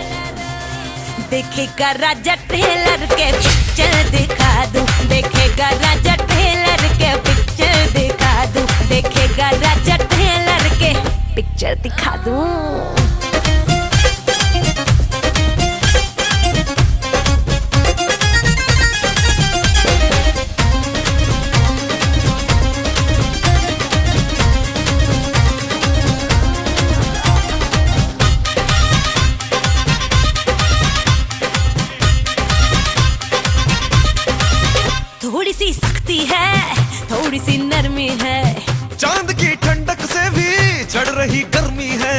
S5: देखेगा राजा ट्रेलर के पिक्चर दिखा दूं, देखेगा राजा ट्रेलर के पिक्चर दिखा दूं, देखेगा राजा ट्रेलर के पिक्चर दिखा दूं। थोड़ी सी सख्ती है, थोड़ी सी नरमी है,
S7: चांद की ठंडक से भी चढ़ रही गर्मी है।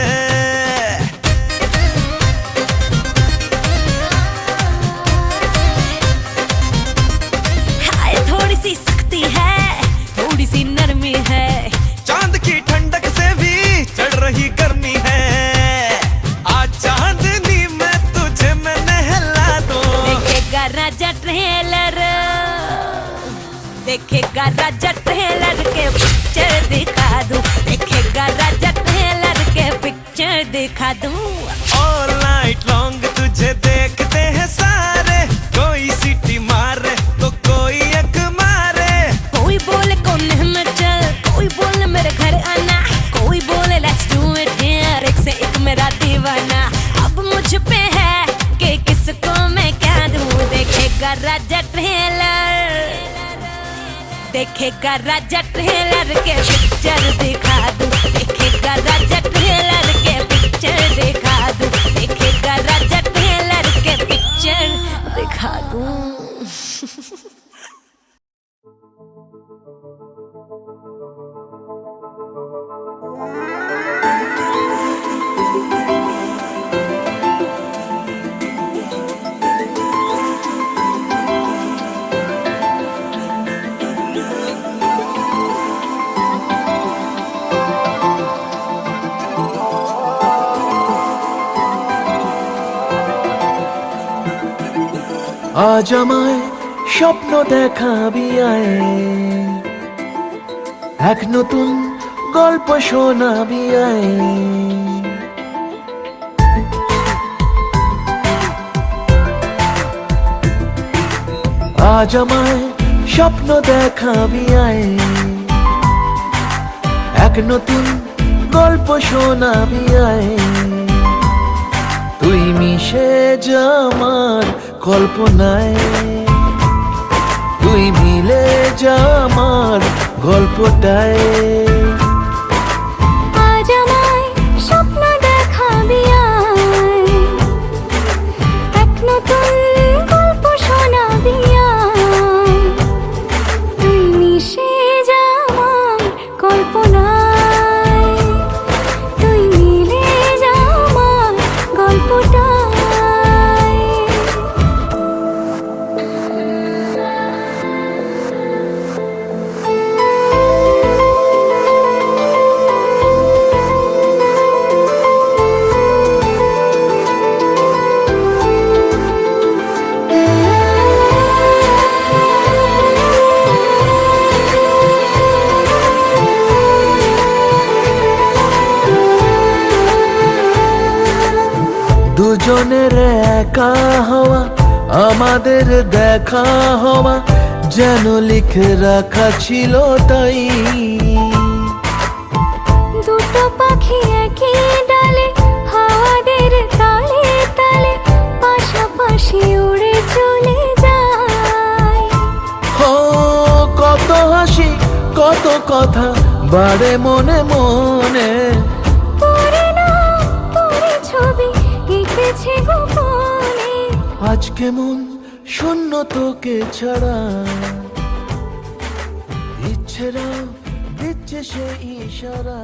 S5: हाय थोड़ी सी सख्ती है, थोड़ी सी नरमी है,
S7: चांद की ठंडक से भी चढ़ रही गर्मी है। आज चांदनी में तुझे मैं नहला दूं,
S5: देखेगा राजा ट्रेलर, देखेगा राजा ट्रेलर के पिक्चर दिखा दूं, देखेगा राजा ट्रेलर के पिक्चर दिखा दूं।
S7: ऑल नाइट लॉन्ग तुझे देखते हैं सारे, कोई सीटी मारे तो कोई एक मारे,
S5: कोई बोले कोने में चल, कोई बोले मेरे घर आना, कोई बोले लेट्स डू इट हियर, एक से एक मेरा दीवाना। अब मुझ पे है कि किसको मैं क्या दूं। देखेगा राजा ट्रेलर, देखेगा राजा ट्रेलर के पिक्चर दिखा दूं, देखेगा राजा ट्रेलर के पिक्चर दिखा दूं, देखेगा राजा ट्रेलर के पिक्चर दिखा दूं।
S7: আজ আমায় স্বপ্ন দেখাবি আয়, এক নতুন গল্প শোনাবি আয়। আজ আমায় স্বপ্ন দেখাবি আয়, এক নতুন গল্প শোনাবি আয়। তুই মিশে যা আমার কল্পনায়, তুই মিলে যা আমার গল্পটায়।
S9: আজ আমায় স্বপ্ন দেখাবি আয়, এক নতুন গল্প শোনাবি আয়। তুই মিশে যা আমার কল্পনায়, তুই মিলে যা আমার গল্পটায়।
S7: দুজনের একা হওয়া, আমাদের দেখা হওয়া যেন লিখে রাখা ছিল তাই।
S5: দুটো পাখি একই ডালে, হাওয়াদের তালে তালে পাশাপাশি উড়ে চলে যায়।
S7: ও কত হাসি কত কথা বাড়ে মনে মনে,
S5: তোরে না তোরে ছবি এঁকেছে গোপনে।
S7: আজকে মন শূন্য তোকে ছাড়া, ইচ্ছেরা দিচ্ছে সে ইশারা।